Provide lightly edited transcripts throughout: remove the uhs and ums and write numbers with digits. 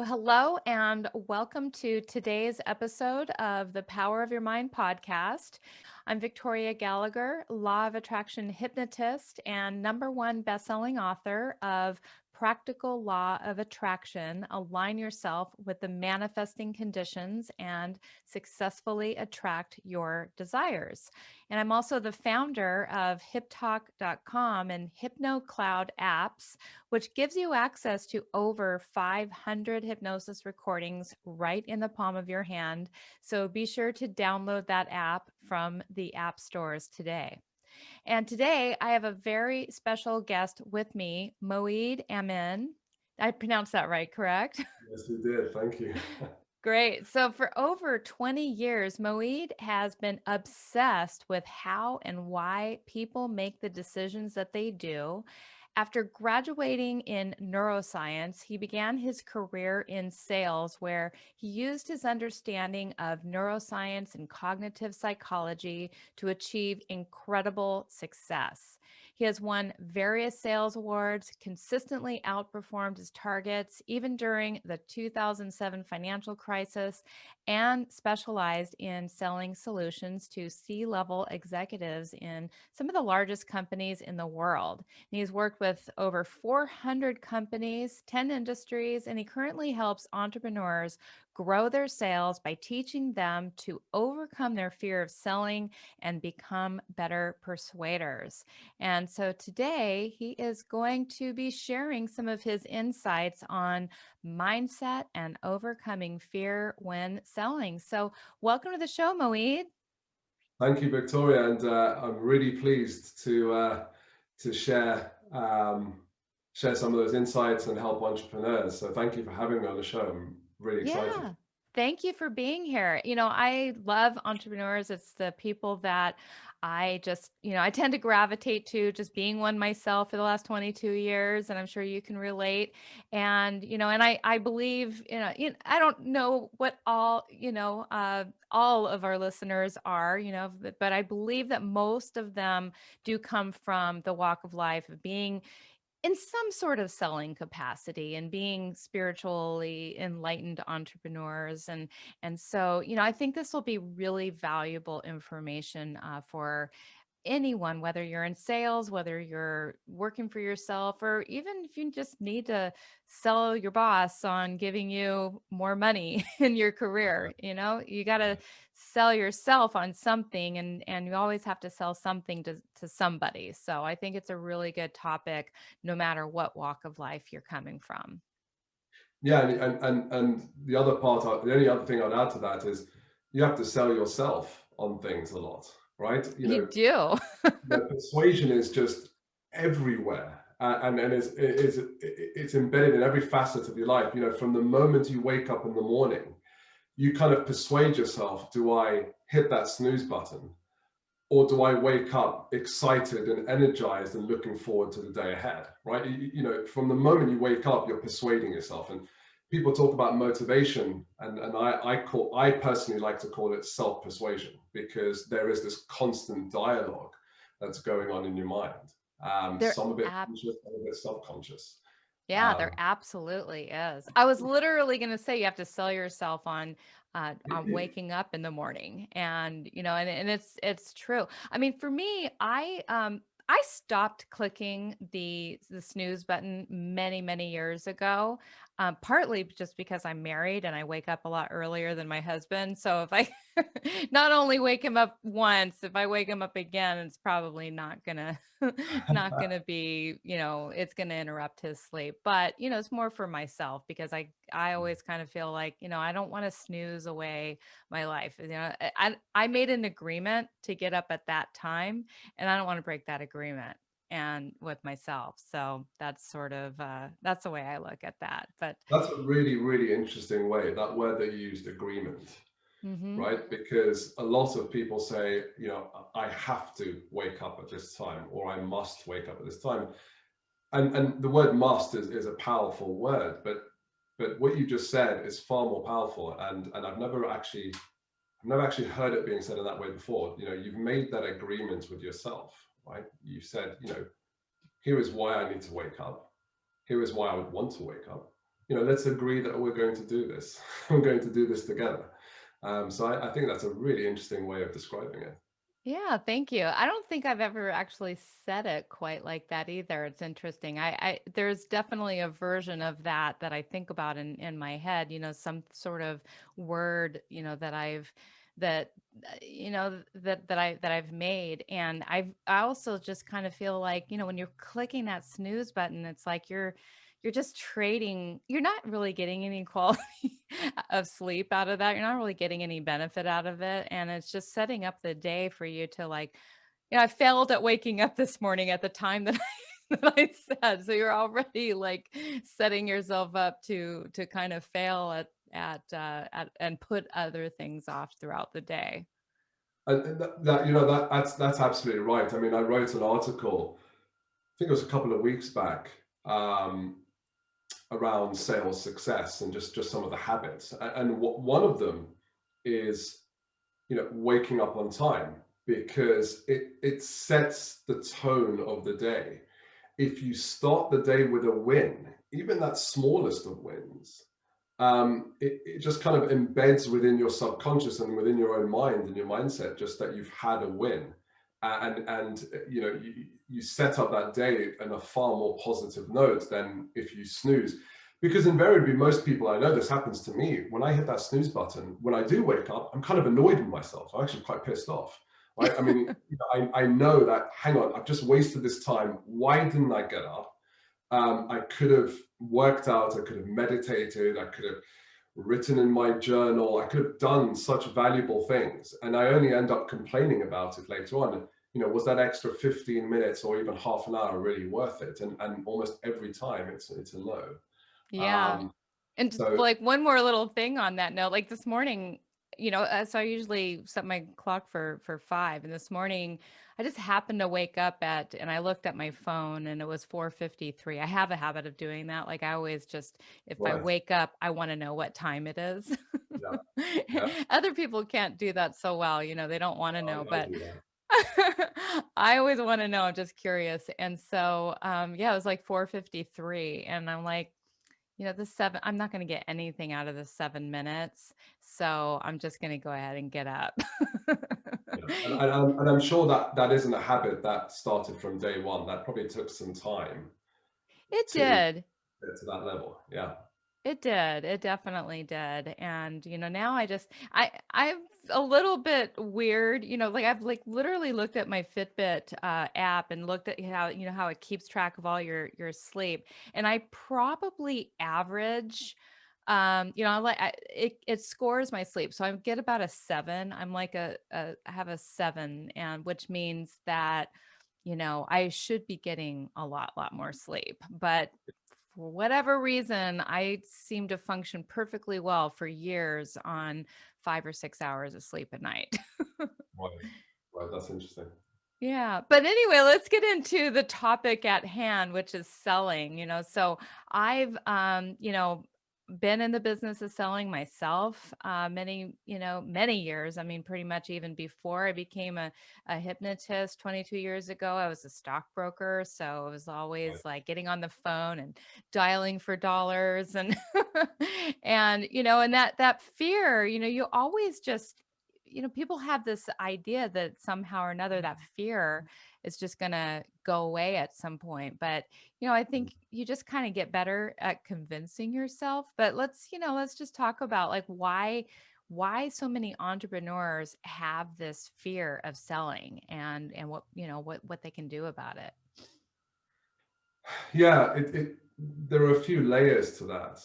Well, hello and welcome to today's episode of the Power of Your Mind podcast. I'm Victoria Gallagher, law of attraction hypnotist and #1 best-selling author of Practical Law of Attraction. Align yourself with the manifesting conditions and successfully attract your desires. And I'm also the founder of HipTalk.com and HypnoCloud apps, which gives you access to over 500 hypnosis recordings right in the palm of your hand. So be sure to download that app from the app stores today. And today I have a very special guest with me, Moeed Amin. I pronounced that right, correct? Yes, you did. Thank you. Great. So, for over 20 years, Moeed has been obsessed with how and why people make the decisions that they do. After graduating in neuroscience, he began his career in sales, where he used his understanding of neuroscience and cognitive psychology to achieve incredible success. He has won various sales awards, consistently outperformed his targets, even during the 2007 financial crisis, and specialized in selling solutions to C-level executives in some of the largest companies in the world. And he's worked with over 400 companies, 10 industries, and he currently helps entrepreneurs grow their sales by teaching them to overcome their fear of selling and become better persuaders. And so today he is going to be sharing some of his insights on mindset and overcoming fear when selling. So, welcome to the show, Moeed. Thank you, Victoria, and I'm really pleased to share some of those insights and help entrepreneurs. So thank you for having me on the show. I'm really excited. Yeah. Thank you for being here. I love entrepreneurs. It's the people that I just, I tend to gravitate to, just being one myself for the last 22 years. And I'm sure you can relate. And, I believe, I don't know what all of our listeners are, but I believe that most of them do come from the walk of life of being in some sort of selling capacity and being spiritually enlightened entrepreneurs. And so, I think this will be really valuable information for anyone, whether you're in sales, whether you're working for yourself, or even if you just need to sell your boss on giving you more money in your career. You got to sell yourself on something, and you always have to sell something to somebody. So I think it's a really good topic no matter what walk of life you're coming from. Yeah, and the other part, the only other thing I'd add to that is you have to sell yourself on things a lot, right? You do. Persuasion is just everywhere, and it's embedded in every facet of your life. From the moment you wake up in the morning, you kind of persuade yourself: do I hit that snooze button, or do I wake up excited and energized and looking forward to the day ahead? Right? From the moment you wake up, you're persuading yourself. And people talk about motivation, and I personally like to call it self-persuasion, because there is this constant dialogue that's going on in your mind. There Some of it conscious, some of it subconscious. Yeah, there Um, absolutely is. I was literally going to say you have to sell yourself on waking up in the morning, and and it's true. I mean, for me, I stopped clicking the snooze button many years ago. Partly just because I'm married and I wake up a lot earlier than my husband. So if I not only wake him up once, if I wake him up again, it's probably not gonna not gonna be, it's gonna interrupt his sleep. But it's more for myself because I always kind of feel like, I don't want to snooze away my life. I made an agreement to get up at that time, and I don't want to break that agreement and with myself. So that's sort of that's the way I look at that. But that's a really, really interesting way, that word that you used, agreement, mhm. right? Because a lot of people say, I have to wake up at this time, or I must wake up at this time. And the word must is a powerful word, but what you just said is far more powerful. And I've never actually heard it being said in that way before. You've made that agreement with yourself, right? You said, here is why I need to wake up. Here is why I would want to wake up. let's agree that we're going to do this. We're going to do this together. So I think that's a really interesting way of describing it. Yeah, thank you. I don't think I've ever actually said it quite like that either. It's interesting. There's definitely a version of that that I think about in my head, some sort of word, that that I've made. And I also just kind of feel like, when you're clicking that snooze button, it's like you're just trading, you're not really getting any quality of sleep out of that. You're not really getting any benefit out of it. And it's just setting up the day for you to like, I failed at waking up this morning at the time that that I said. So you're already like setting yourself up to kind of fail at and put other things off throughout the day. And that's absolutely right. I mean, I wrote an article, I think it was a couple of weeks back, around sales success and just some of the habits. And one of them is, waking up on time, because it sets the tone of the day. If you start the day with a win, even that smallest of wins, it just kind of embeds within your subconscious and within your own mind and your mindset, just that you've had a win. You set up that day in a far more positive note than if you snooze. Because invariably, most people, I know this happens to me, when I hit that snooze button, when I do wake up, I'm kind of annoyed with myself. I'm actually quite pissed off. Right? I mean, I know that, hang on, I've just wasted this time. Why didn't I get up? I could have worked out, I could have meditated, I could have written in my journal, I could have done such valuable things. And I only end up complaining about it later on. Was that extra 15 minutes or even half an hour really worth it? And almost every time it's a no. Yeah. Um, And just, so like, one more little thing on that note, like this morning, so I usually set my clock for 5, and this morning I just happened to wake up and I looked at my phone and it was 4:53. I have a habit of doing that. Like I always just, if I right, wake up, I want to know what time it is. yeah, yeah, Other people can't do that so well, they don't want to know, I but do that. I always want to know. I'm just curious. And so, yeah, it was like 4:53, and I'm like, I'm not going to get anything out of the 7 minutes. So I'm just going to go ahead and get up. Yeah. And I'm sure that that isn't a habit that started from day one. That probably took some time It to did. get to that level. Yeah. It did. It definitely did. And, now I'm a little bit weird, like I've like literally looked at my Fitbit app and looked at how it keeps track of all your sleep. And I probably average, it scores my sleep. So I get about a 7. I'm like I have a 7, and which means that, I should be getting a lot more sleep. But for whatever reason, I seem to function perfectly well for years on 5 or 6 hours of sleep at night. Right. Right. That's interesting. Yeah. But anyway, let's get into the topic at hand, which is selling. So I've, been in the business of selling myself, many years. I mean, pretty much even before I became a hypnotist 22 years ago. I was a stockbroker. So I was Right. always like getting on the phone and dialing for dollars and, and that fear, you always just, people have this idea that somehow or another that fear is just going to go away at some point. But, I think you just kind of get better at convincing yourself. But let's just talk about like why so many entrepreneurs have this fear of selling and what they can do about it. Yeah. There are a few layers to that.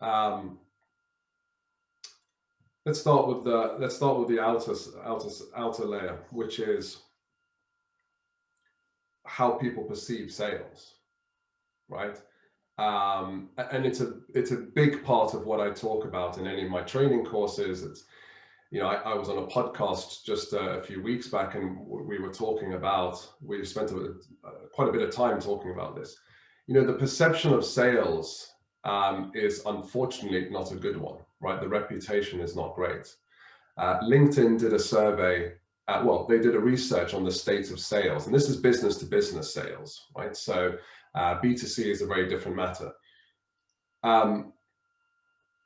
Um, let's start with the outer layer, which is how people perceive sales, right? And it's a big part of what I talk about in any of my training courses. It's I was on a podcast just a few weeks back, and we spent quite a bit of time talking about this. The perception of sales is unfortunately not a good one, right? The reputation is not great. LinkedIn did a survey. They did a research on the state of sales, and this is business to business sales, right? So B2C is a very different matter.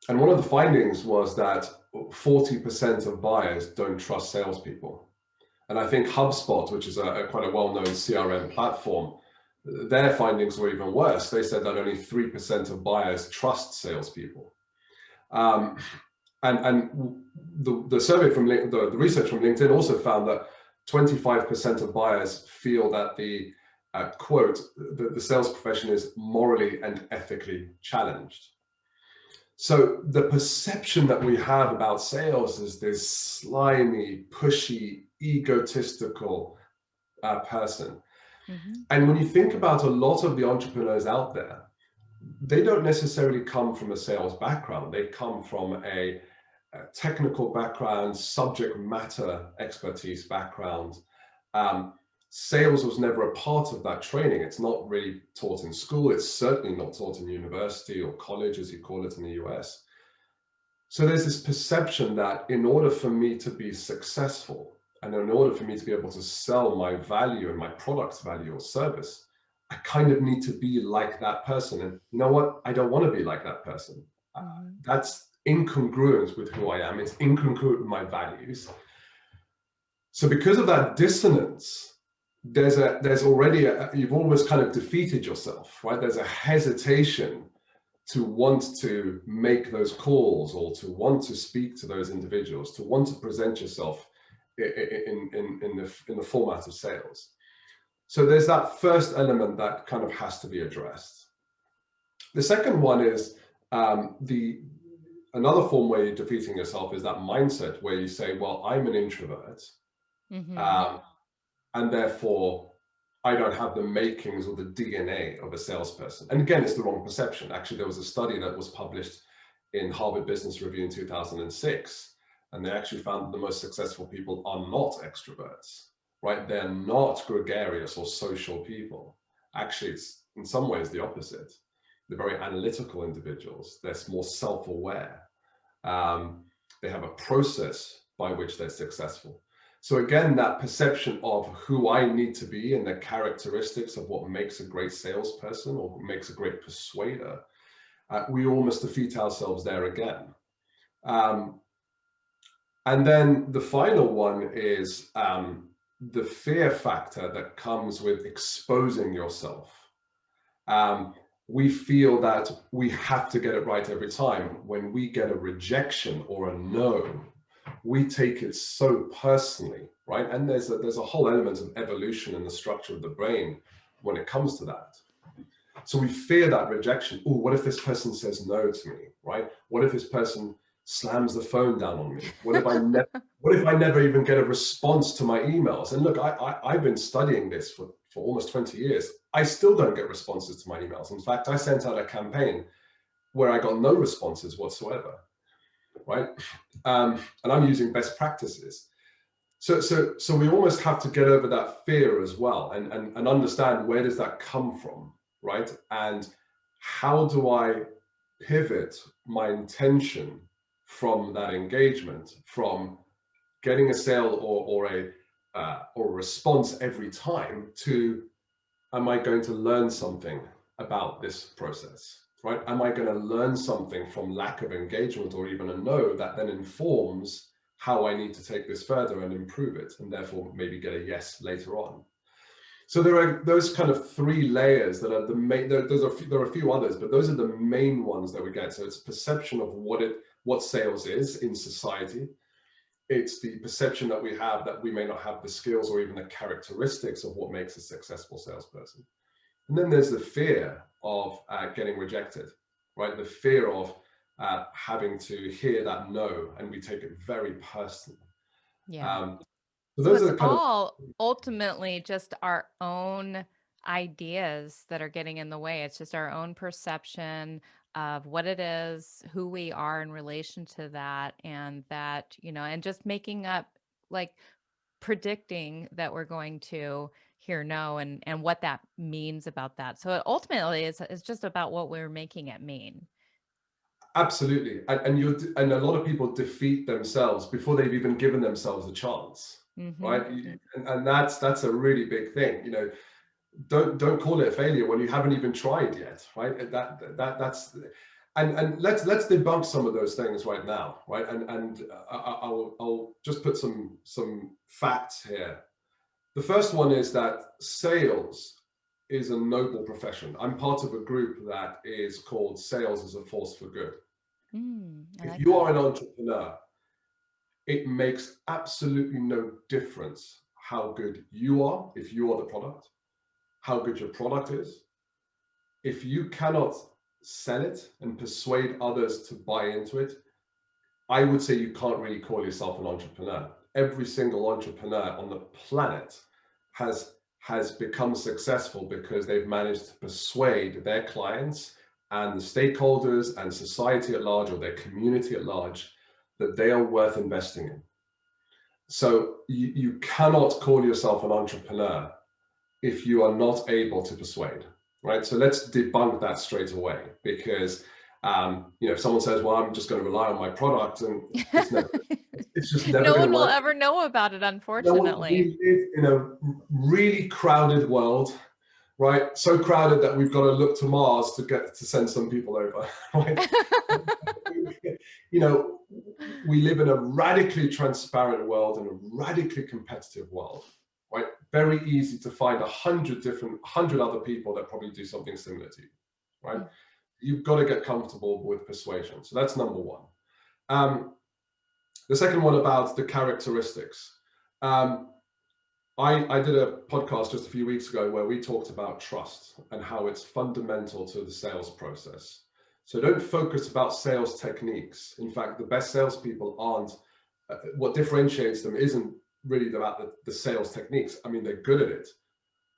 And one of the findings was that 40% of buyers don't trust salespeople. And I think HubSpot, which is quite a well-known CRM platform, their findings were even worse. They said that only 3% of buyers trust salespeople. And the survey from the research from LinkedIn also found that 25% of buyers feel that the quote, the sales profession is morally and ethically challenged. So the perception that we have about sales is this slimy, pushy, egotistical person. Mm-hmm. And when you think about a lot of the entrepreneurs out there, they don't necessarily come from a sales background. They come from a technical background, subject matter expertise background. Sales was never a part of that training. It's not really taught in school. It's certainly not taught in university or college, as you call it in the US. So there's this perception that in order for me to be successful, and in order for me to be able to sell my value and my product's value or service, I kind of need to be like that person. And you know what? I don't want to be like that person. Mm-hmm. That's incongruent with who I am. It's incongruent with my values. So because of that dissonance, there's already you've almost kind of defeated yourself, right? There's a hesitation to want to make those calls or to want to speak to those individuals, to want to present yourself in the format of sales. So there's that first element that kind of has to be addressed. The second one is another form where you're defeating yourself is that mindset where you say, well, I'm an introvert, Mm-hmm. and therefore I don't have the makings or the DNA of a salesperson. And again, it's the wrong perception. Actually, there was a study that was published in Harvard Business Review in 2006, and they actually found that the most successful people are not extroverts, right? They're not gregarious or social people. Actually, it's in some ways the opposite. They're very analytical individuals. They're more self-aware. They have a process by which they're successful. So again, that perception of who I need to be and the characteristics of what makes a great salesperson or makes a great persuader, we almost defeat ourselves there again. And then the final one is the fear factor that comes with exposing yourself. We feel that we have to get it right every time. When we get a rejection or a no, we take it so personally, right? And there's a whole element of evolution in the structure of the brain when it comes to that. So we fear that rejection. Oh, what if this person says no to me, right? What if this person slams the phone down on me? What if I never even get a response to my emails? And look, I've been studying this for almost 20 years. I still don't get responses to my emails. In fact, I sent out a campaign where I got no responses whatsoever, right? And I'm using best practices. So we almost have to get over that fear as well and understand, where does that come from, right? And how do I pivot my intention from that engagement, from getting a sale or a response every time, to, am I going to learn something about this process, right? Am I going to learn something from lack of engagement or even a no that then informs how I need to take this further and improve it, and therefore maybe get a yes later on? So there are those kind of three layers that are the main. There are a few others, but those are the main ones that we get. So it's perception of what sales is in society. It's the perception that we have that we may not have the skills or even the characteristics of what makes a successful salesperson. And then there's the fear of getting rejected, right? The fear of having to hear that no, and we take it very personally. Yeah. So So those it's are the kind of. all ultimately just our own ideas that are getting in the way. It's just our own perception of what it is, who we are in relation to that, and that, and just making up, like, predicting that we're going to hear no, and what that means about that. So ultimately it's just about what we're making it mean. Absolutely, and a lot of people defeat themselves before they've even given themselves a chance, Mm-hmm. right? And that's a really big thing. Don't call it a failure when you haven't even tried yet, right? That's And let's debunk some of those things right now, right? And I'll just put some facts here. The first one is that sales is a noble profession. I'm part of a group that is called Sales as a Force for Good. I If like you that. are an entrepreneur, it makes absolutely no difference how good you are, if you are the product, how good your product is. If you cannot sell it and persuade others to buy into it, I would say you can't really call yourself an entrepreneur. Every single entrepreneur on the planet has become successful because they've managed to persuade their clients and the stakeholders and society at large, or their community at large, that they are worth investing in. So you cannot call yourself an entrepreneur if you are not able to persuade, right? So let's debunk that straight away, because if someone says, well, I'm just going to rely on my product, and it's just never No going one to will work. ever know about it, No, unfortunately. we live in a really crowded world, right? So crowded that we've got to look to Mars to send some people over, right? We live in a radically transparent world and a radically competitive world, right? Very easy to find 100 other people that probably do something similar to you, right? You've got to get comfortable with persuasion. So that's number one. The second one about the characteristics. I did a podcast just a few weeks ago where we talked about trust and how it's fundamental to the sales process. So don't focus about sales techniques. In fact, the best salespeople aren't, what differentiates them isn't really about the sales techniques. I mean, they're good at it,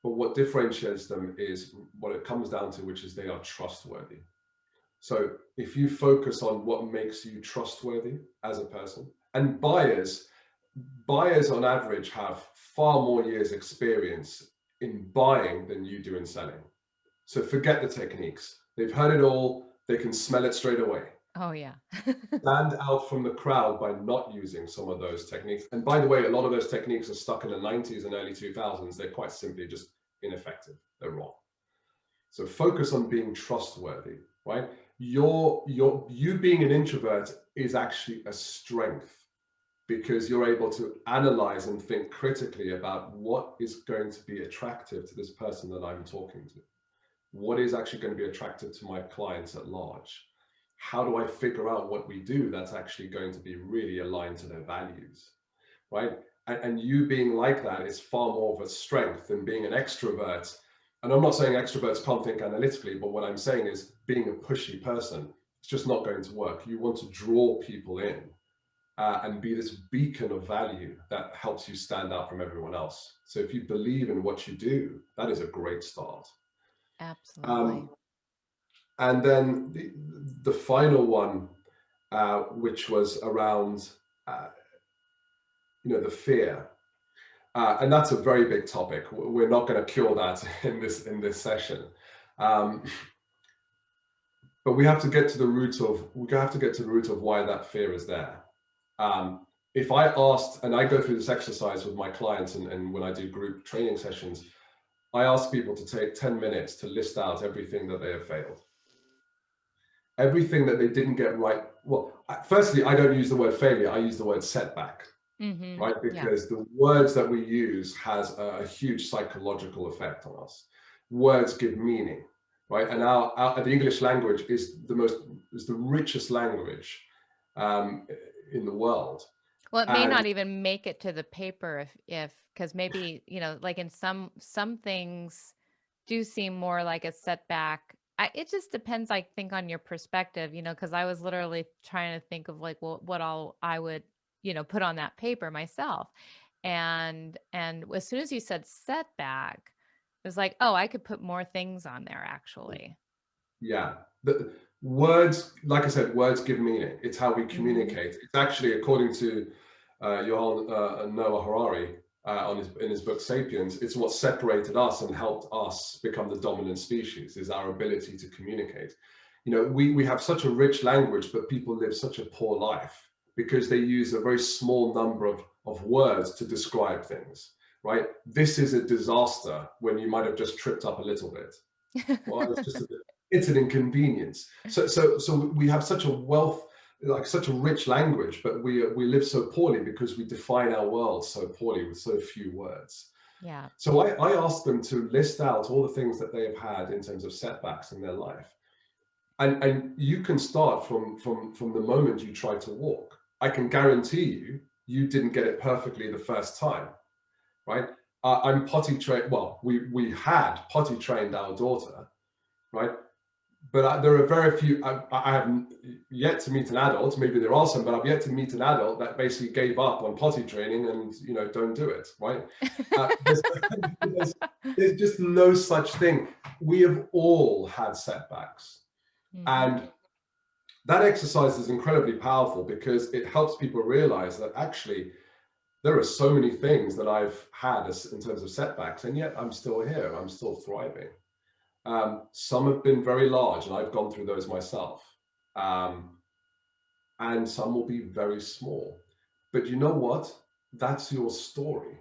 but what differentiates them is what it comes down to, which is they are trustworthy. So if you focus on what makes you trustworthy as a person, and buyers on average have far more years experience in buying than you do in selling. So forget the techniques. They've heard it all. They can smell it straight away. Oh, yeah. Stand out from the crowd by not using some of those techniques. And by the way, a lot of those techniques are stuck in the 90s and early 2000s. They're quite simply just ineffective. They're wrong. So focus on being trustworthy, right? You being an introvert is actually a strength, because you're able to analyze and think critically about what is going to be attractive to this person that I'm talking to. What is actually going to be attractive to my clients at large? How do I figure out what we do that's actually going to be really aligned to their values, right? And you being like that is far more of a strength than being an extrovert. And I'm not saying extroverts can't think analytically, but what I'm saying is being a pushy person, it's just not going to work. You want to draw people in. And be this beacon of value that helps you stand out from everyone else. So if you believe in what you do, that is a great start. Absolutely. And then the final one, which was around, the fear. And that's a very big topic. We're not going to cure that in this session. But we have to get to the root of why that fear is there. If I asked, and I go through this exercise with my clients, and when I do group training sessions, I ask people to take 10 minutes to list out everything that they have failed. Everything that they didn't get right. Well, firstly, I don't use the word failure, I use the word setback, right? Because the words that we use has a huge psychological effect on us. Words give meaning, right? And the English language is the richest language in the world. Well, it may And not even make it to the paper if because maybe, like in some things do seem more like a setback. It just depends, I think, on your perspective, because I was literally trying to think of like, well, what all I would, put on that paper myself. And as soon as you said setback, it was like, oh, I could put more things on there actually. yeah, the words, like I said, words give meaning. It's how we communicate. It's actually, according to Yuval Noah Harari, in his book *Sapiens*, it's what separated us and helped us become the dominant species, is our ability to communicate. We have such a rich language, but people live such a poor life because they use a very small number of words to describe things, right? This is a disaster when you might have just tripped up a little bit. Well, it's just a bit. it's an inconvenience. So we have such a wealth, like such a rich language, but we live so poorly because we define our world so poorly with so few words. Yeah. So I asked them to list out all the things that they have had in terms of setbacks in their life. And you can start from the moment you try to walk. I can guarantee you didn't get it perfectly the first time, right? I'm potty trained. Well, we had potty trained our daughter, right? But there are very few. I have yet to meet an adult. Maybe there are some, but I've yet to meet an adult that basically gave up on potty training and don't do it, right? There's, there's, there's just no such thing. We have all had setbacks, Hmm. and that exercise is incredibly powerful because it helps people realize that actually there are so many things that I've had in terms of setbacks, and yet I'm still here. I'm still thriving. Some have been very large, and I've gone through those myself. And some will be very small. But you know what? That's your story,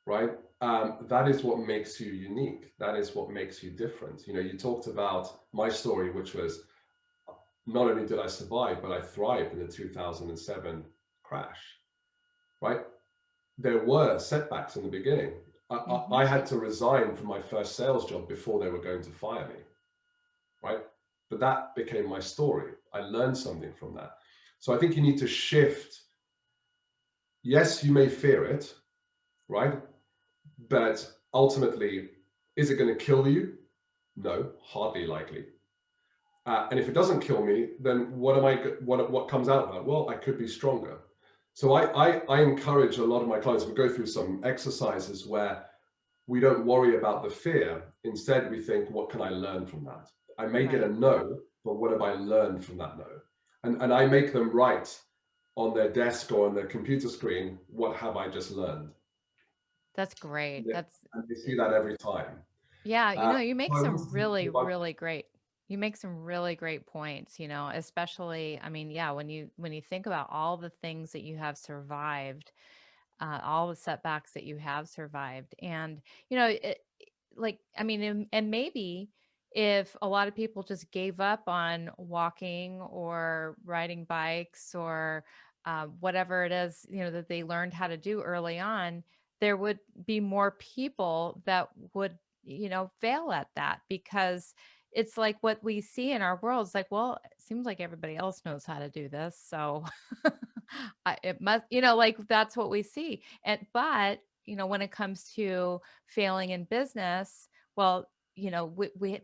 right? That is what makes you unique. That is what makes you different. You talked about my story, which was not only did I survive, but I thrived in the 2007 crash, right? There were setbacks in the beginning. I Hmm. had to resign from my first sales job before they were going to fire me, right? But that became my story. I learned something from that. So I think you need to shift. Yes, you may fear it, right? But ultimately, is it going to kill you? No, hardly likely. And if it doesn't kill me, then what comes out of that? Well, I could be stronger. So I encourage a lot of my clients. We go through some exercises where we don't worry about the fear. Instead, we think, what can I learn from that? I may get a Right. no, but what have I learned from that no? And I make them write on their desk or on their computer screen, what have I just learned? That's great. And they see that every time. Yeah, Uh, you make so I some was, really great points, especially, I mean, yeah, when you think about all the things that you have survived, all the setbacks that you have survived. And, like, I mean, and maybe if a lot of people just gave up on walking or riding bikes or whatever it is, that they learned how to do early on, there would be more people that would, fail at that because it's like what we see in our world. It's like, well, it seems like everybody else knows how to do this. So it must, like that's what we see. But, when it comes to failing in business, well,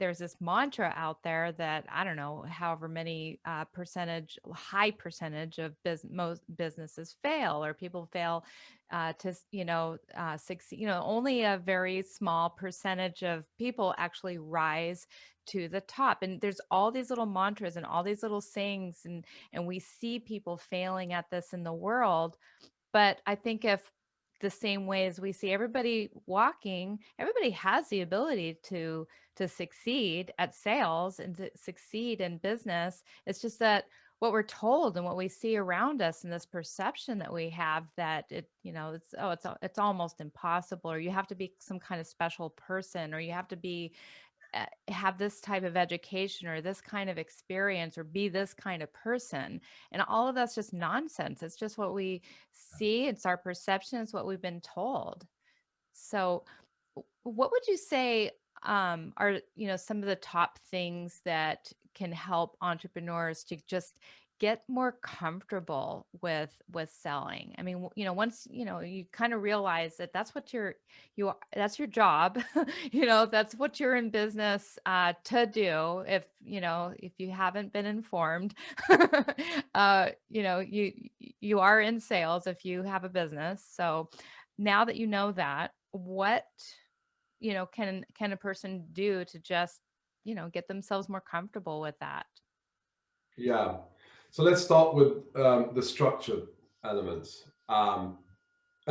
there's this mantra out there that I don't know, however many high percentage of most businesses fail, or people fail succeed. Only a very small percentage of people actually rise to the top. And there's all these little mantras and all these little sayings, and we see people failing at this in the world. But I think if the same way as we see everybody walking, everybody has the ability to succeed at sales and to succeed in business. It's just that what we're told and what we see around us and this perception that we have that it's almost impossible, or you have to be some kind of special person, or you have to be have this type of education or this kind of experience or be this kind of person. And all of that's just nonsense. It's just what we see. It's our perception. It's what we've been told. So what would you say are some of the top things that can help entrepreneurs to just get more comfortable with selling? I mean, once you kind of realize that that's what that's your job. That's what you're in business to do. If you haven't been informed, you are in sales if you have a business. So now that you know that, what can a person do to just get themselves more comfortable with that? yeah. So let's start with the structured elements. And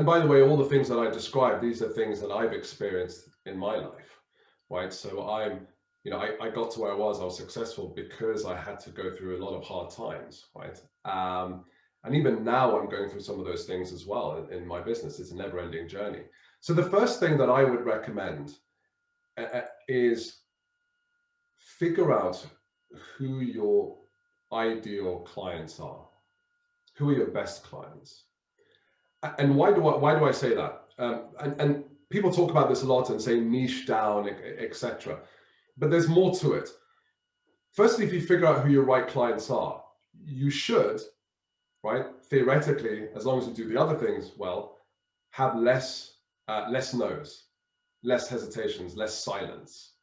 by the way, all the things that I described, these are things that I've experienced in my life, right? So I got to where I was successful because I had to go through a lot of hard times, right? And even now I'm going through some of those things as well in my business. It's a never ending journey. So the first thing that I would recommend is figure out who your ideal clients are. Who are your best clients? And why do I say that? And people talk about this a lot and say niche down, etc. But there's more to it. Firstly, if you figure out who your right clients are, you should, right, theoretically, as long as you do the other things well, have less no's, less hesitations, less silence.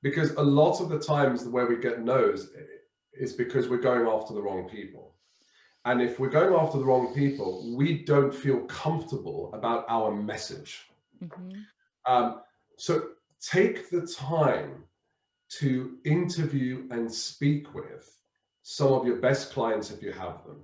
Because a lot of the times where we get no's is because we're going after the wrong people. And if we're going after the wrong people, we don't feel comfortable about our message. So take the time to interview and speak with some of your best clients if you have them.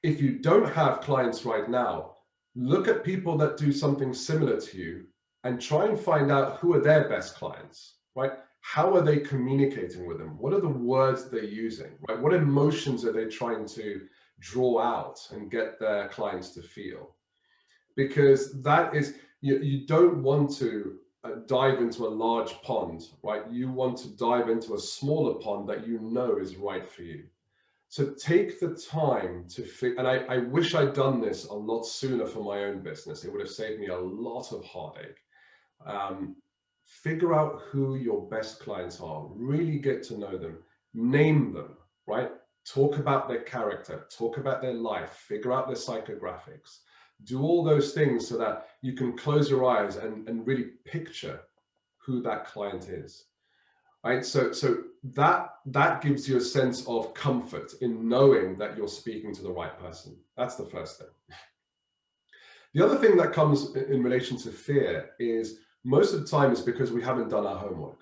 If you don't have clients right now, look at people that do something similar to you and try and find out who are their best clients, right? How are they communicating with them? What are the words they're using, right? What emotions are they trying to draw out and get their clients to feel? Because that is, you don't want to dive into a large pond, right? You want to dive into a smaller pond that you know is right for you. So take the time to and I wish I'd done this a lot sooner for my own business. It would have saved me a lot of heartache. Figure out who your best clients are, really get to know them, name them, right? Talk about their character, talk about their life, figure out their psychographics, do all those things so that you can close your eyes and really picture who that client is. Right, so that gives you a sense of comfort in knowing that you're speaking to the right person. That's the first thing. The other thing that comes in relation to fear is most of the time it's because we haven't done our homework.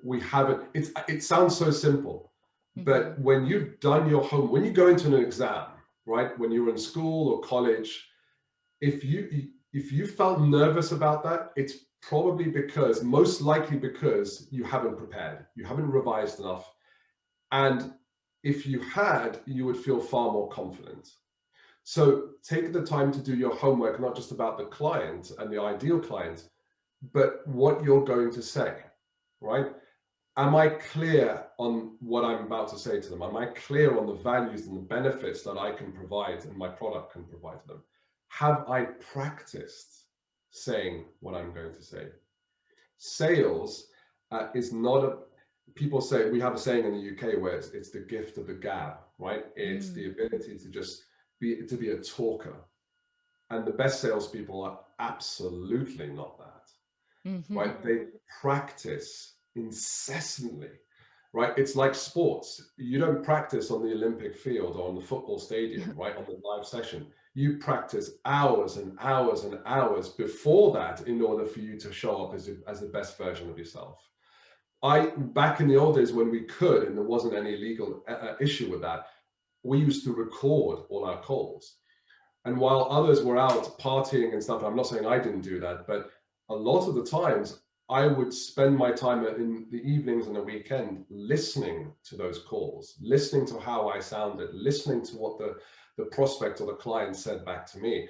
We haven't. It sounds so simple, but when you've done your homework, when you go into an exam, right, when you're in school or college, if you felt nervous about that, it's probably because, most likely because you haven't prepared, you haven't revised enough. And if you had, you would feel far more confident. So take the time to do your homework, not just about the client and the ideal client, but what you're going to say, right? Am I clear on what I'm about to say to them? Am I clear on the values and the benefits that I can provide and my product can provide to them? Have I practiced saying what I'm going to say? Sales is not a, people say, we have a saying in the UK where it's the gift of the gab, right? It's the ability to just be a talker. And the best salespeople are absolutely not that, right? They practice incessantly, right? It's like sports. You don't practice on the Olympic field or on the football stadium, right? On the live session. You practice hours and hours and hours before that in order for you to show up as the best version of yourself. Back in the old days when we could, and there wasn't any legal issue with that, we used to record all our calls. And while others were out partying and stuff, I'm not saying I didn't do that, but a lot of the times I would spend my time in the evenings and the weekend listening to those calls, listening to how I sounded, listening to what the prospect or the client said back to me.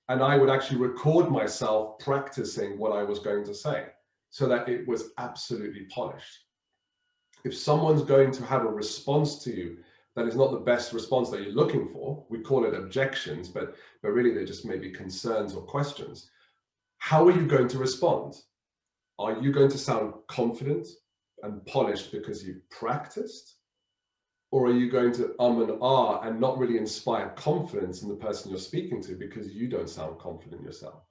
And I would actually record myself practicing what I was going to say so that it was absolutely polished. If someone's going to have a response to you that is not the best response that you're looking for, we call it objections, but really they're just maybe concerns or questions. How are you going to respond? Are you going to sound confident and polished because you've practiced? Or are you going to and ah and not really inspire confidence in the person you're speaking to because you don't sound confident yourself?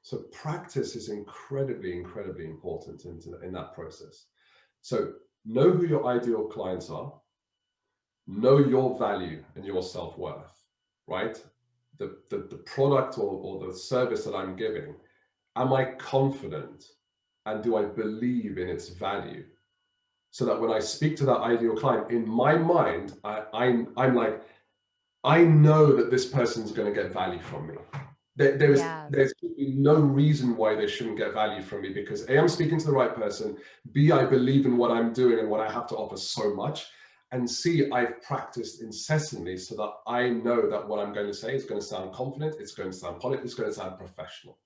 So practice is incredibly, incredibly important in that process. So know who your ideal clients are, know your value and your self-worth, right? The product or the service that I'm giving, am I confident and do I believe in its value? So that when I speak to that ideal client, in my mind, I'm like, I know that this person's going to get value from me. There's no reason why they shouldn't get value from me because A, I'm speaking to the right person, B, I believe in what I'm doing and what I have to offer so much, and C, I've practiced incessantly so that I know that what I'm going to say is going to sound confident, it's going to sound polished, it's going to sound professional.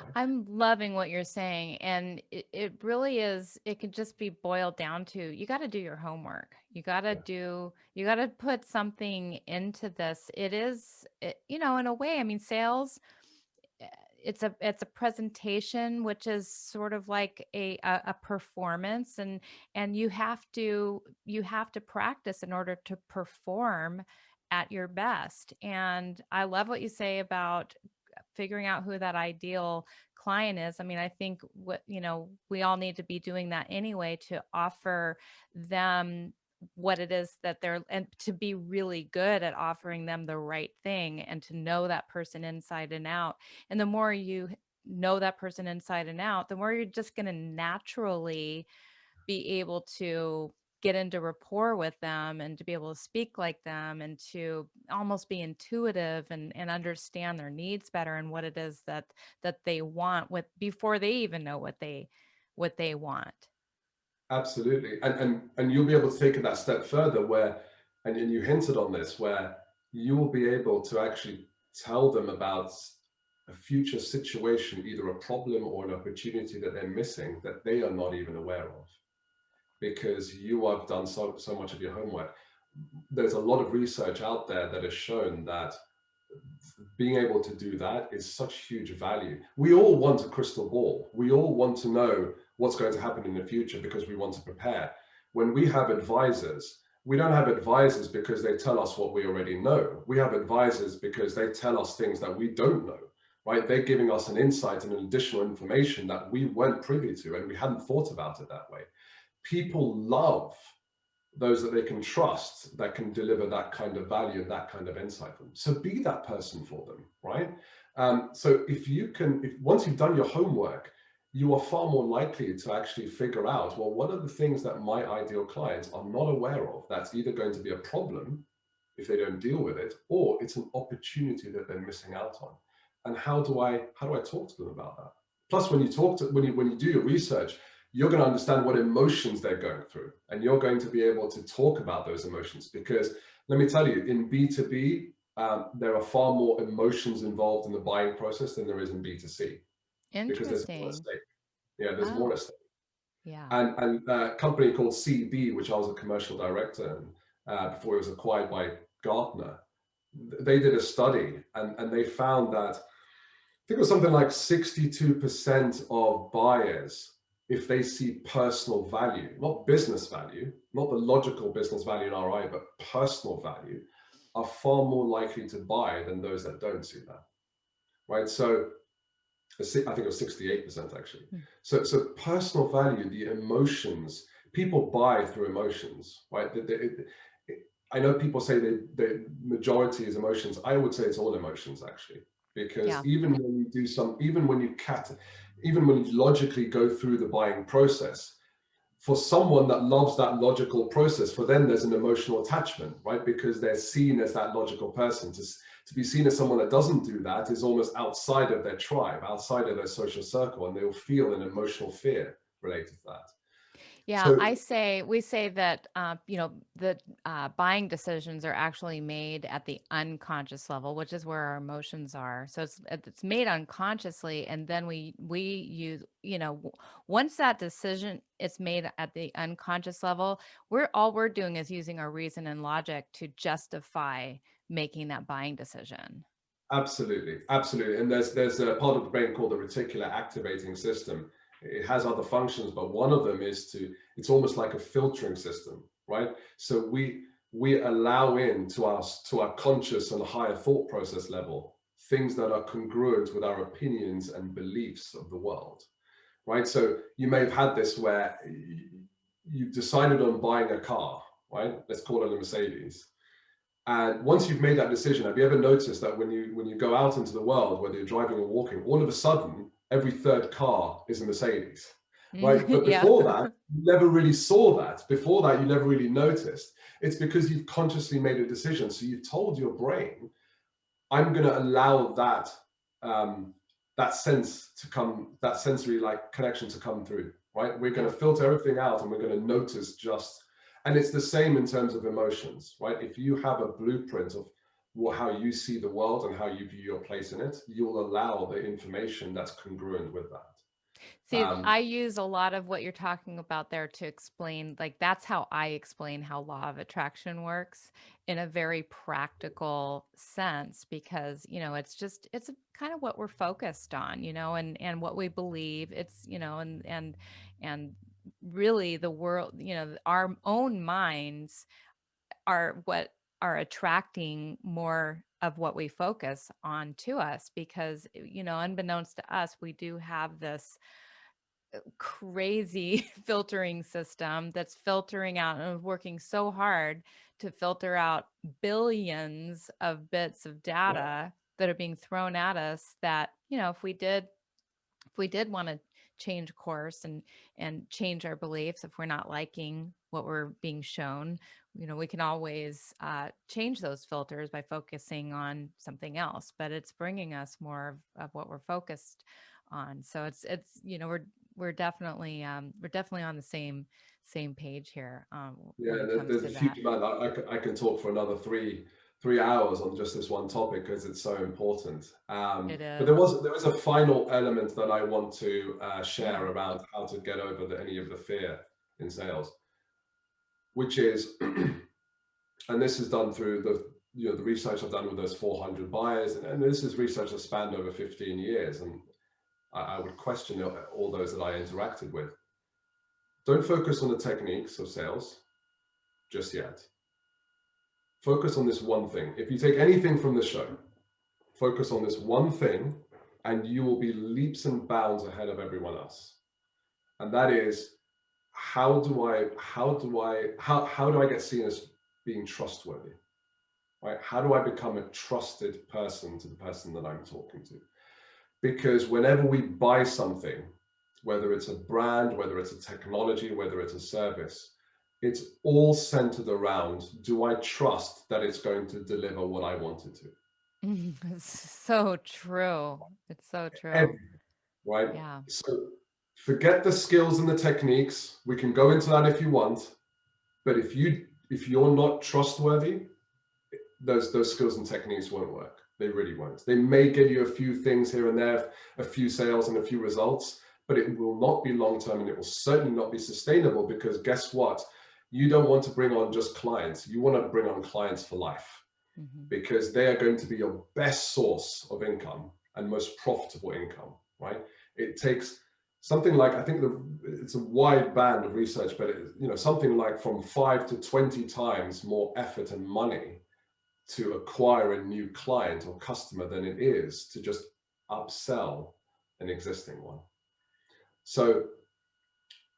right? I'm loving what you're saying. And it really is, it can just be boiled down to you got to do your homework. Yeah, You got to put something into this. You know, in a way, I mean, sales, eh, it's a presentation, which is sort of like a performance, and you have to practice in order to perform at your best. And I love what you say about figuring out who that ideal client is. I mean, I think you know, we all need to be doing that anyway to offer them what it is that they're, and to be really good at offering them the right thing and to know that person inside and out. And the more you know that person inside and out, the more you're just going to naturally be able to get into rapport with them and to be able to speak like them and to almost be intuitive and understand their needs better and what it is that they want with before they even know what they want. absolutely. And you'll be able to take it that step further where, and you hinted on this, where you will be able to actually tell them about a future situation, either a problem or an opportunity that they're missing that they are not even aware of, because you have done so much of your homework. There's a lot of research out there that has shown that being able to do that is such huge value. We all want a crystal ball. We all want to know what's going to happen in the future because we want to prepare. When we have advisors, we don't have advisors because they tell us what we already know. We have advisors because they tell us things that we don't know, right? They're giving us an insight and an additional information that we weren't privy to and we hadn't thought about it that way. People love those that they can trust that can deliver that kind of value and that kind of insight for them. So be that person for them, right? So if once you've done your homework, you are far more likely to actually figure out, well, what are the things that my ideal clients are not aware of? That's either going to be a problem if they don't deal with it, or it's an opportunity that they're missing out on. And how do I talk to them about that? Plus, when you do your research, you're going to understand what emotions they're going through, and you're going to be able to talk about those emotions. Because let me tell you, in B2B, there are far more emotions involved in the buying process than there is in B2C, because there's more at Interesting. stake. Yeah, there's more Oh, at stake. yeah. And a company called CB, which I was a commercial director in, before it was acquired by Gartner, they did a study, and they found that I think it was something like 62% of buyers, if they see personal value, not business value, not the logical business value in RI, but personal value, are far more likely to buy than those that don't see that, right? So I think it was 68% actually. Hmm. So personal value, the emotions, people buy through emotions, right? I know people say the majority is emotions. I would say it's all emotions actually, because Yeah. even when you logically go through the buying process, for someone that loves that logical process, for them there's an emotional attachment, right? Because they're seen as that logical person. To be seen as someone that doesn't do that is almost outside of their tribe, outside of their social circle, and they'll feel an emotional fear related to that. Yeah, So we say that, you know, the buying decisions are actually made at the unconscious level, which is where our emotions are. So it's made unconsciously, and then we use, you know, once that decision is made at the unconscious level, we're doing is using our reason and logic to justify making that buying decision. absolutely, absolutely. And there's a part of the brain called the reticular activating system. It has other functions, but one of them is it's almost like a filtering system, right? So we allow in to our conscious and higher thought process level things that are congruent with our opinions and beliefs of the world, right? So you may have had this where you've decided on buying a car, right? Let's call it a Mercedes. And once you've made that decision, have you ever noticed that when you go out into the world, whether you're driving or walking, all of a sudden every third car is a Mercedes, right? But Yeah. before that, you never really saw that. Before that, you never really noticed. It's because you've consciously made a decision. So you've told your brain, I'm going to allow that sense to come, that sensory like connection to come through, right? We're going Yeah. to filter everything out and we're going to notice just, and it's the same in terms of emotions, right? If you have a blueprint of how you see the world and how you view your place in it, you'll allow the information that's congruent with that. See, I use a lot of what you're talking about there to explain, like, that's how I explain how law of attraction works in a very practical sense because, it's kind of what we're focused on, and what we believe. It's, and really the world, our own minds are what are attracting more of what we focus on to us because, unbeknownst to us, we do have this crazy filtering system that's filtering out and working so hard to filter out billions of bits of Yeah. data that are being thrown at us that, if we did want to change course and change our beliefs, if we're not liking what we're being shown, we can always change those filters by focusing on something else. But it's bringing us more of what we're focused on. So it's we're definitely on the same page here Yeah, when it comes there's a to huge that. amount. I can talk for another three hours on just this one topic because it's so important. It But is. there was a final element that I want to Yeah. share around how to get over any of the fear in sales, which is, and this is done through the research I've done with those 400 buyers, and this is research that spanned over 15 years, and I would question all those that I interacted with. Don't focus on the techniques of sales just yet. Focus on this one thing. If you take anything from the show, focus on this one thing, and you will be leaps and bounds ahead of everyone else. And that is, how do I get seen as being trustworthy? Right? How do I become a trusted person to the person that I'm talking to? Because whenever we buy something, whether it's a brand, whether it's a technology, whether it's a service, it's all centered around, do I trust that it's going to deliver what I want it to? It's so true. It's so true. Every, right? Yeah. So forget the skills and the techniques. We can go into that if you want, but if you're not trustworthy, those skills and techniques won't work. They really won't. They may get you a few things here and there, a few sales and a few results, but it will not be long term, and it will certainly not be sustainable, because guess what? You don't want to bring on just clients. You want to bring on clients for life, Hmm. because they are going to be your best source of income and most profitable income, right? It takes something like, I think it's a wide band of research, but something like from 5 to 20 times more effort and money to acquire a new client or customer than it is to just upsell an existing one. So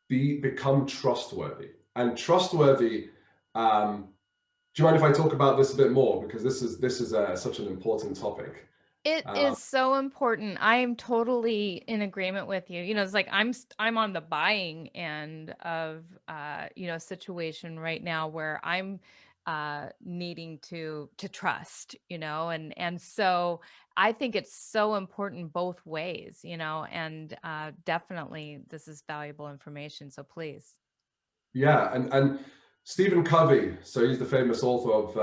become trustworthy. And trustworthy, do you mind if I talk about this a bit more? Because this is such an important topic. It is so important. I am totally in agreement with you. It's like I'm on the buying end of situation right now where I'm needing to trust, and so I think it's so important both ways, and definitely this is valuable information. So please. Yeah, and Stephen Covey, so he's the famous author of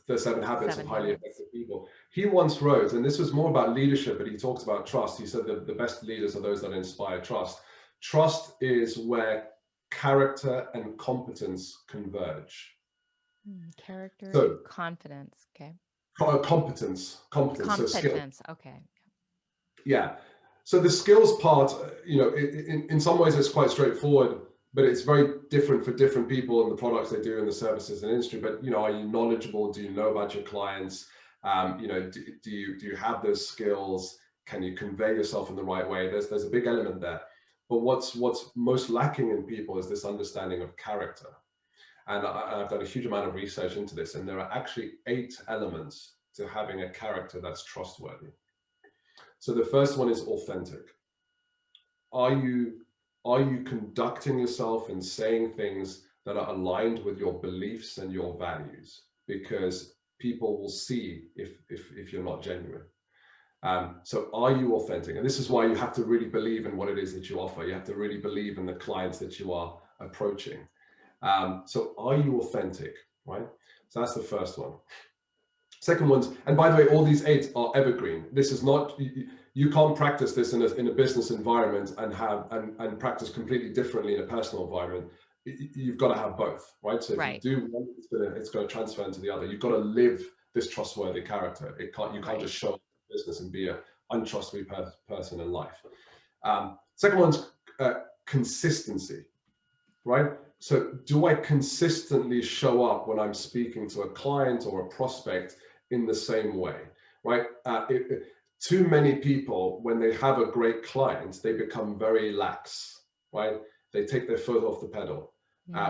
The 7 Habits of Seven Highly habits. Effective People. He once wrote, and this was more about leadership, but he talks about trust. He said that the best leaders are those that inspire trust. Trust is where character and competence converge. Character and So confidence. Okay. competence, so skill. Competence. Okay. Yeah. So the skills part, in some ways it's quite straightforward, but it's very different for different people and the products they do and the services and industry. But are you knowledgeable? Do you know about your clients? Do you have those skills? Can you convey yourself in the right way? There's a big element there. But what's most lacking in people is this understanding of character. And I've done a huge amount of research into this, and there are actually 8 elements to having a character that's trustworthy. So the first one is authentic. Are you conducting yourself and saying things that are aligned with your beliefs and your values? Because people will see if you're not genuine. So are you authentic? And this is why you have to really believe in what it is that you offer. You have to really believe in the clients that you are approaching. So are you authentic, right? So that's the first one. Second ones, and by the way, all these 8 are evergreen. This is not, you can't practice this in a business environment and practice completely differently in a personal environment. You've got to have both, right? So if you Right. do one, it's going to transfer into the other. You've got to live this trustworthy character. You can't Right. just show up in business and be an untrustworthy person in life. Second one's consistency, right? So do I consistently show up when I'm speaking to a client or a prospect in the same way, right? Too many people, when they have a great client, they become very lax, right? They take their foot off the pedal.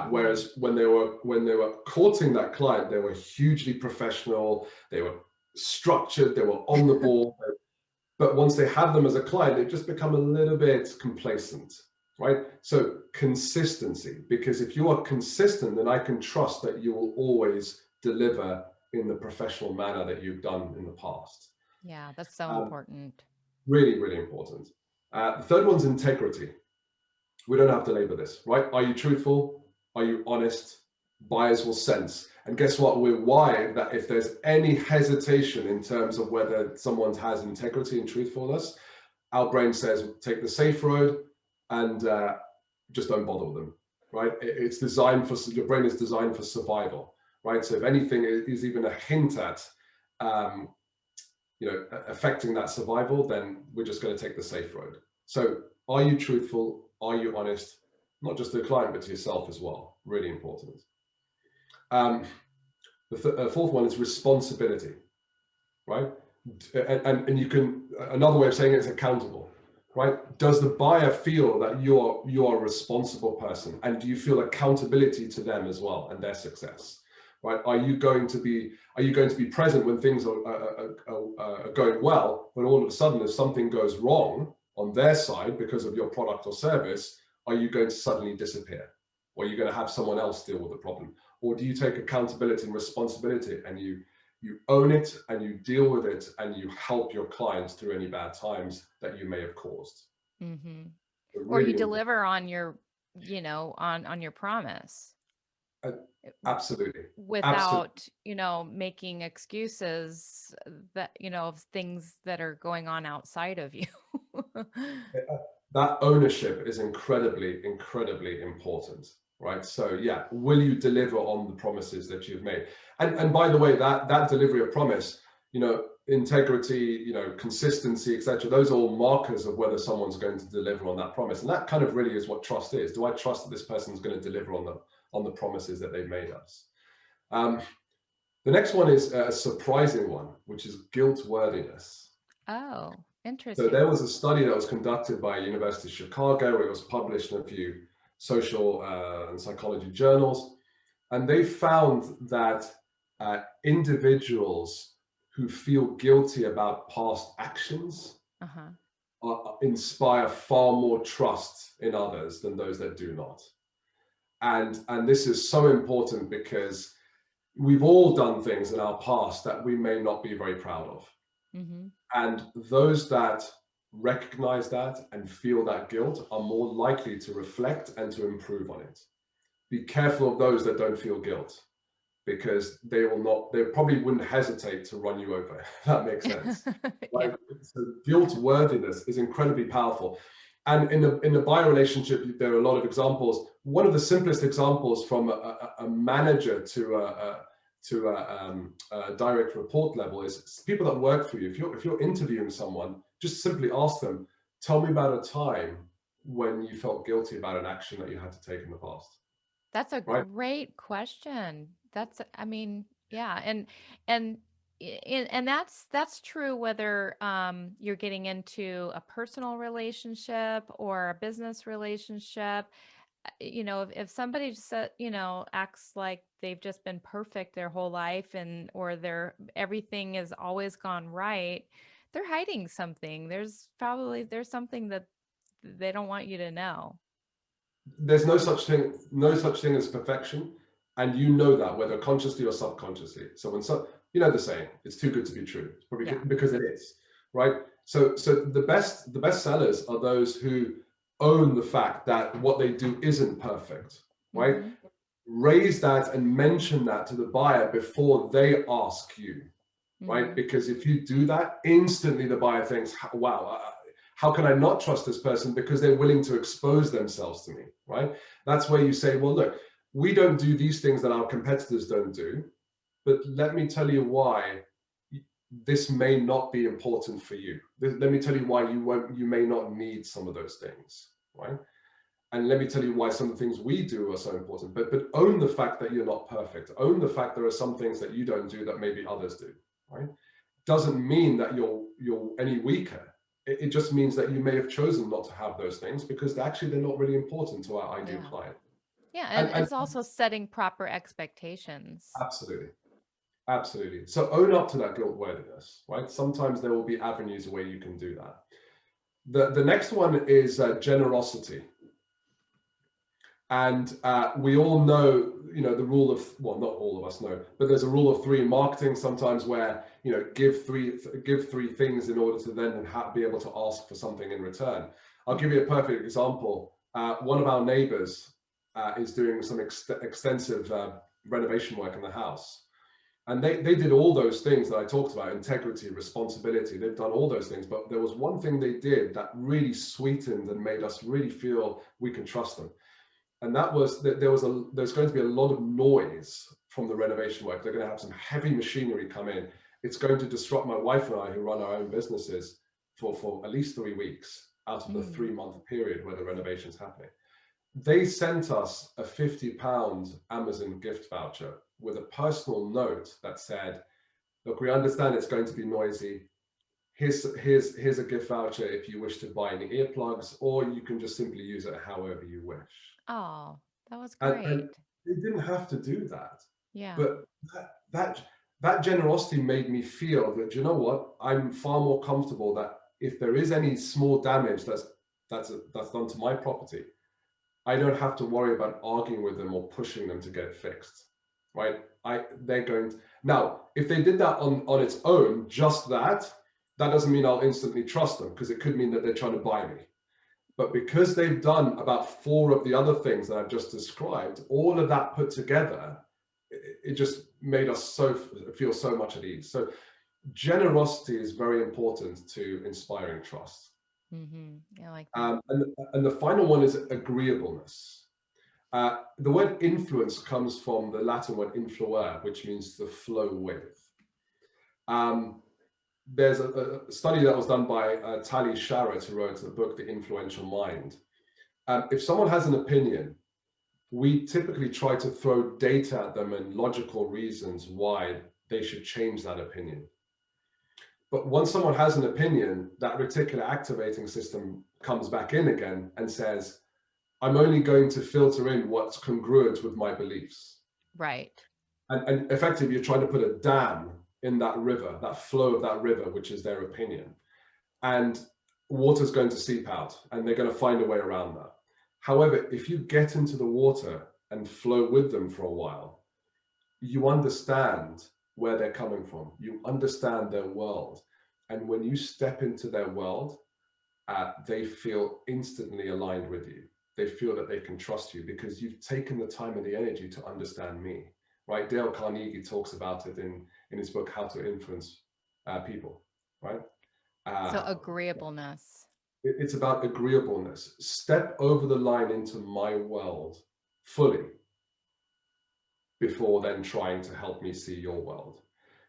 Whereas when they were courting that client, they were hugely professional, they were structured, they were on the ball. But once they have them as a client, they've just become a little bit complacent, right? So consistency, because if you are consistent, then I can trust that you will always deliver in the professional manner that you've done in the past. Yeah, that's so important. Really, really important. The third one's integrity. We don't have to label this, right? Are you truthful? Are you honest? Buyers will sense. And guess what? We're wired that if there's any hesitation in terms of whether someone has integrity and truthfulness, our brain says, take the safe road and just don't bother with them, right? It's designed for, your brain is designed for survival, right? So if anything is even a hint at, affecting that survival, then we're just going to take the safe road. So are you truthful? Are you honest? Not just to the client, but to yourself as well. Really important. The fourth one is responsibility, right? And you can, another way of saying it is accountable, right? Does the buyer feel that you are a responsible person, and do you feel accountability to them as well and their success, right? Are you going to be present when things are going well, but all of a sudden if something goes wrong on their side because of your product or service, are you going to suddenly disappear? Or are you going to have someone else deal with the problem? Or do you take accountability and responsibility and you own it and you deal with it and you help your clients through any bad times that you may have caused? Mm-hmm. Or you Really important. deliver on your, on your promise. Absolutely. Absolutely. Without, making excuses that, of things that are going on outside of you. That ownership is incredibly, incredibly important, right? So yeah, will you deliver on the promises that you've made? And by the way, that delivery of promise, integrity, consistency, etc. Those are all markers of whether someone's going to deliver on that promise. And that kind of really is what trust is. Do I trust that this person's going to deliver on the promises that they've made us? The next one is a surprising one, which is guilt worthiness. Oh, So interesting. there was a study that was conducted by University of Chicago. It was published in a few social and psychology journals. And they found that individuals who feel guilty about past actions inspire far more trust in others than those that do not. And this is so important because we've all done things in our past that we may not be very proud of. And those that recognize that and feel that guilt are more likely to reflect and to improve on it. Be careful of those that don't feel guilt, because they probably wouldn't hesitate to run you over. If that makes sense. Right? So guilt worthiness is incredibly powerful. And in the buyer relationship, there are a lot of examples. One of the simplest examples from a manager to a direct report level is people that work for you. If you're interviewing someone, just simply ask them, tell me about a time when you felt guilty about an action that you had to take in the past. That's a Right? great question. I mean, yeah, and and that's true whether you're getting into a personal relationship or a business relationship. If somebody just acts like they've just been perfect their whole life, or everything has always gone right, they're hiding something. There's something that they don't want you to know. There's no such thing as perfection, and you know that, whether consciously or subconsciously. So the saying, it's too good to be true. It's probably because it is, right? So the best sellers are those who own the fact that what they do isn't perfect, right? Raise that and mention that to the buyer before they ask you. right? Mhm. Because if you do that, instantly the buyer thinks, wow, how can I not trust this person? Because they're willing to expose themselves to me, right? That's where you say, well, look, we don't do these things that our competitors don't do, but let me tell you why this may not be important for you. Let me tell you why you may not need some of those things, right? And let me tell you why some of the things we do are so important. But own the fact that you're not perfect. Own the fact there are some things that you don't do that maybe others do, right? Doesn't mean that you're any weaker. It just means that you may have chosen not to have those things because actually they're not really important to our ideal Yeah. client. Yeah, and And it's also setting proper expectations. absolutely, absolutely. So own up to that guilt worthiness, right? Sometimes there will be avenues where you can do that. The next one is generosity. And we all know, the rule of, well, not all of us know, but there's a rule of three in marketing sometimes where, give three things in order to then be able to ask for something in return. I'll give you a perfect example. One of our neighbors is doing some extensive renovation work in the house. And they did all those things that I talked about, integrity, responsibility. They've done all those things, but there was one thing they did that really sweetened and made us really feel we can trust them. And that was that there's going to be a lot of noise from the renovation work. They're going to have some heavy machinery come in. It's going to disrupt my wife and I, who run our own businesses, for at least 3 weeks out of the Mm. 3-month period where the renovation's happening. They sent us a £50 Amazon gift voucher with a personal note that said, look, we understand it's going to be noisy. Here's a gift voucher if you wish to buy any earplugs, or you can just simply use it however you wish. Oh, that was And great. they didn't have to do that, Yeah. but that generosity made me feel that, you know what, I'm far more comfortable that if there is any small damage that's done to my property, I don't have to worry about arguing with them or pushing them to get it fixed, right? They're going to, now, if they did that on its own, just that doesn't mean I'll instantly trust them, because it could mean that they're trying to buy me. But because they've done about 4 of the other things that I've just described, all of that put together, it just made us feel so much at ease. So generosity is very important to inspiring trust. I like that. And the final one is agreeableness. The word influence comes from the Latin word influere, which means to flow with. Um, there's a study that was done by Tali Sharot, who wrote the book, The Influential Mind. If someone has an opinion, we typically try to throw data at them and logical reasons why they should change that opinion. But once someone has an opinion, that reticular activating system comes back in again and says, I'm only going to filter in what's congruent with my beliefs. Right. And effectively, you're trying to put a dam in that river, that flow of that river, which is their opinion. And water's going to seep out, and they're going to find a way around that. However, if you get into the water and flow with them for a while, you understand where they're coming from. You understand their world. And when you step into their world, they feel instantly aligned with you. They feel that they can trust you because you've taken the time and the energy to understand me, right? Dale Carnegie talks about it in his book, How to Influence People, right? So Uh, agreeableness. it's about agreeableness. Step over the line into my world fully before then trying to help me see your world.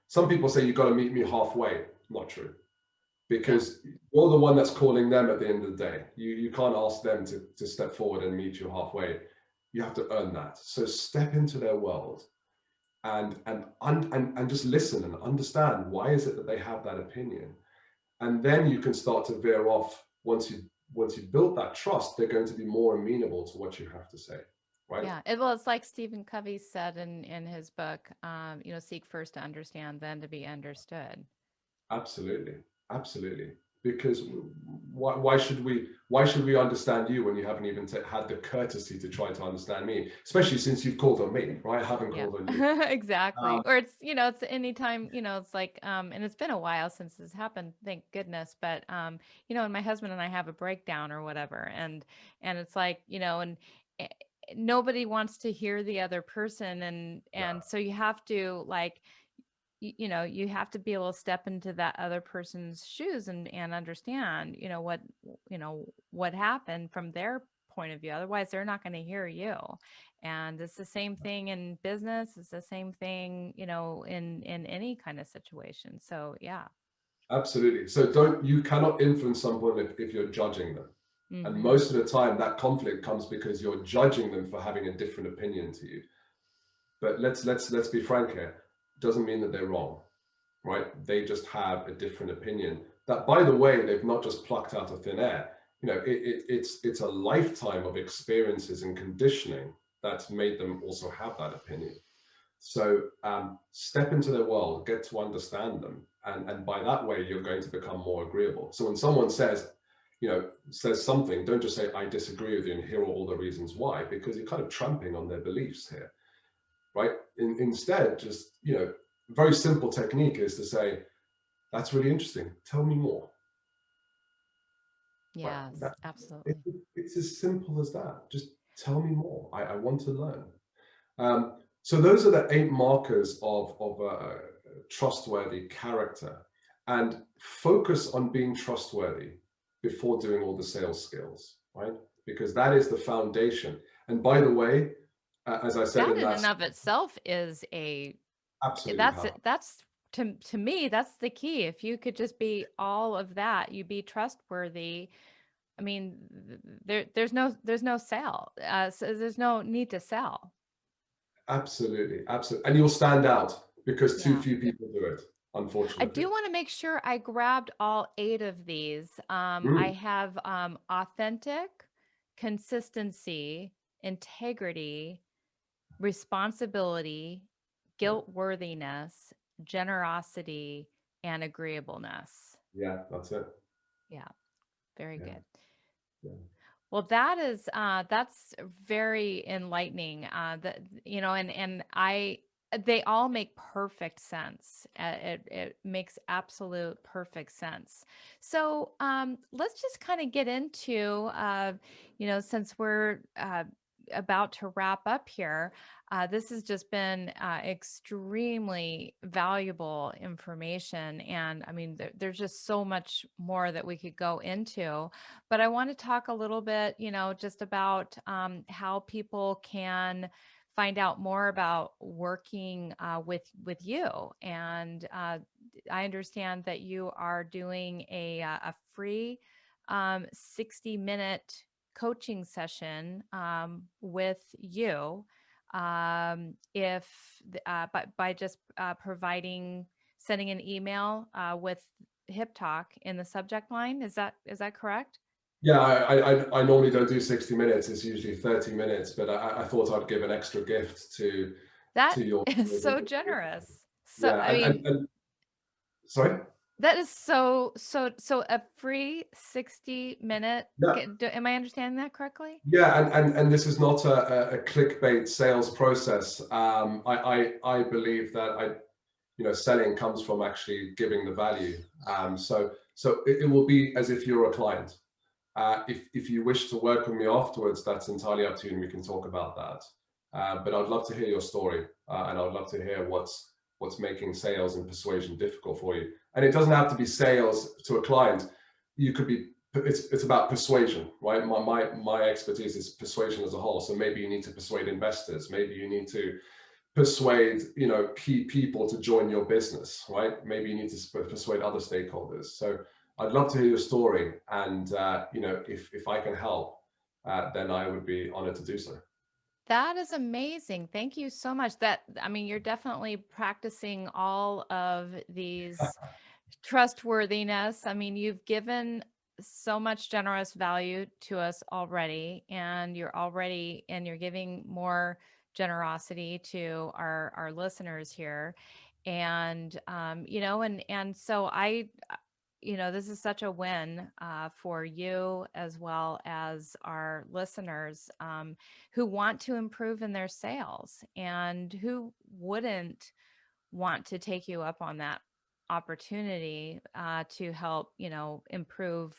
Some people say you've got to meet me halfway. Not true. Yeah. Because you're the one that's calling them at the end of the day. You can't ask them to step forward and meet you halfway. You have to earn that. So step into their world and just listen and understand, why is it that they have that opinion? And then you can start to veer off. Once you build that trust, they're going to be more amenable to what you have to say, right? Yeah. Well, it's like Stephen Covey said in his book, seek first to understand, then to be understood. Absolutely, absolutely. Because why should we understand you when you haven't even had the courtesy to try to understand me? Especially since you've called on me, right? I haven't Yeah, called on you. exactly. Or it's anytime, it's like, and it's been a while since this happened, thank goodness. But, and my husband and I have a breakdown or whatever, and it's like, and eh, nobody wants to hear the other person, and Yeah, so you have to like you have to be able to step into that other person's shoes and understand, what happened from their point of view. Otherwise, they're not going to hear you. And it's the same thing in business. It's the same thing, in any kind of situation. So, yeah. Absolutely. So you cannot influence someone if you're judging them. And Hmm. most of the time that conflict comes because you're judging them for having a different opinion to you. But let's be frank here. Doesn't mean that they're wrong, right? They just have a different opinion. That, by the way, they've not just plucked out of thin air. It's a lifetime of experiences and conditioning that's made them also have that opinion. So step into their world, get to understand them, and by that way, you're going to become more agreeable. So when someone says something, don't just say, I disagree with you, and here are all the reasons why, because you're kind of tramping on their beliefs here, right? Instead, just, very simple technique is to say, that's really interesting. Tell me more. Right? Yes, absolutely. It's as simple as that. Just tell me more. I want to learn. So those are the 8 markers of trustworthy character, and focus on being trustworthy before doing all the sales skills, right? Because that is the foundation. And by the way, as I said That in in that, and of itself is absolutely that's powerful. that's to me, that's the key. If you could just be all of that, you be trustworthy. I mean, there's no sale. So there's no need to sell. Absolutely, absolutely. And you'll stand out because too Yeah. few people do it, I unfortunately. do want to make sure I grabbed all 8 of these. I Mm, have authentic, consistency, integrity, responsibility, yeah, guilt worthiness, generosity, and agreeableness. yeah, that's it. Yeah, very Yeah, good. yeah. Well, that's very enlightening. That and they all make perfect sense. It makes absolute perfect sense. So let's just kind of get into since we're about to wrap up here. This has just been extremely valuable information, and I mean, there's just so much more that we could go into. But I want to talk a little bit, just about how people can find out more about working with you. And I understand that you are doing a free 60-minute coaching session with you. If by just sending an email with hip talk in the subject line. Is that correct? Yeah, I normally don't do 60 minutes. It's usually 30 minutes, but I thought I'd give an extra gift That to your is viewers and so to you. generous. So, Yeah, I mean, and sorry? that is so a free 60-minute. Yeah. Am I understanding that correctly? Yeah, and this is not a clickbait sales process. I believe that selling comes from actually giving the value. So it will be as if you're a client. If you wish to work with me afterwards, that's entirely up to you, and we can talk about that. But I'd love to hear your story, and I'd love to hear what's making sales and persuasion difficult for you. And it doesn't have to be sales to a client. You could be. It's about persuasion, right? My expertise is persuasion as a whole. So maybe you need to persuade investors.Maybe you need to persuade key people to join your business, right? Maybe you need to persuade other stakeholders. So I'd love to hear your story, and if I can help, then I would be honored to do so. That is amazing. Thank you so much. I mean, you're definitely practicing all of these trustworthiness. I mean, you've given so much generous value to us already, and you're giving more generosity to our listeners here. And and so this is such a win for you as well as our listeners who want to improve in their sales, and who wouldn't want to take you up on that opportunity to help improve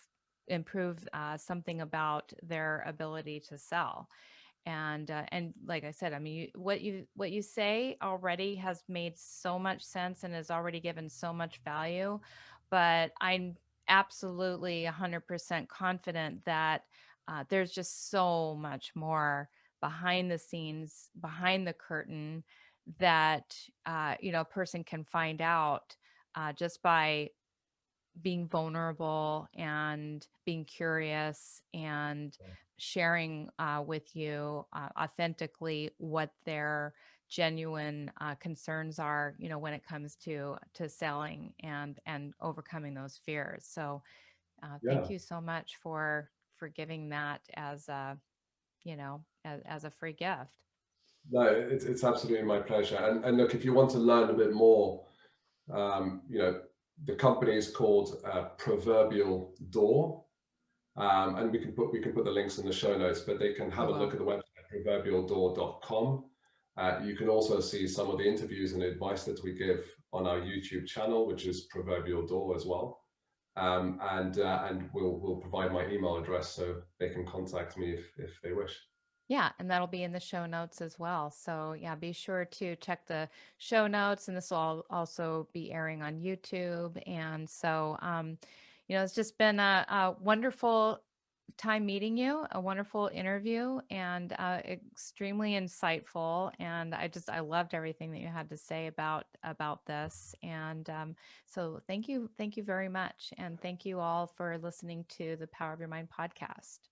something about their ability to sell. And like I said, I mean, what you say already has made so much sense and has already given so much value, but I'm absolutely 100% confident that there's just so much more behind the scenes, behind the curtain, that a person can find out just by being vulnerable and being curious and sharing with you authentically what their genuine concerns are, when it comes to selling and overcoming those fears. So thank Yeah. you so much for giving that as a, as a free gift. No, it's absolutely my pleasure. And look, if you want to learn a bit more, you know, the company is called Proverbial Door, and we can put the links in the show notes. But they can We have a look will. at the website proverbialdoor.com. You can also see some of the interviews and advice that we give on our YouTube channel, which is Proverbial Door as well. And we'll provide my email address so they can contact me if they wish. Yeah, and that'll be in the show notes as well. So, yeah, be sure to check the show notes, and this will also be airing on YouTube. And so, it's just been a wonderful time meeting you, a wonderful interview, and extremely insightful. And I loved everything that you had to say about this. And so, thank you very much, and thank you all for listening to the Power of Your Mind podcast.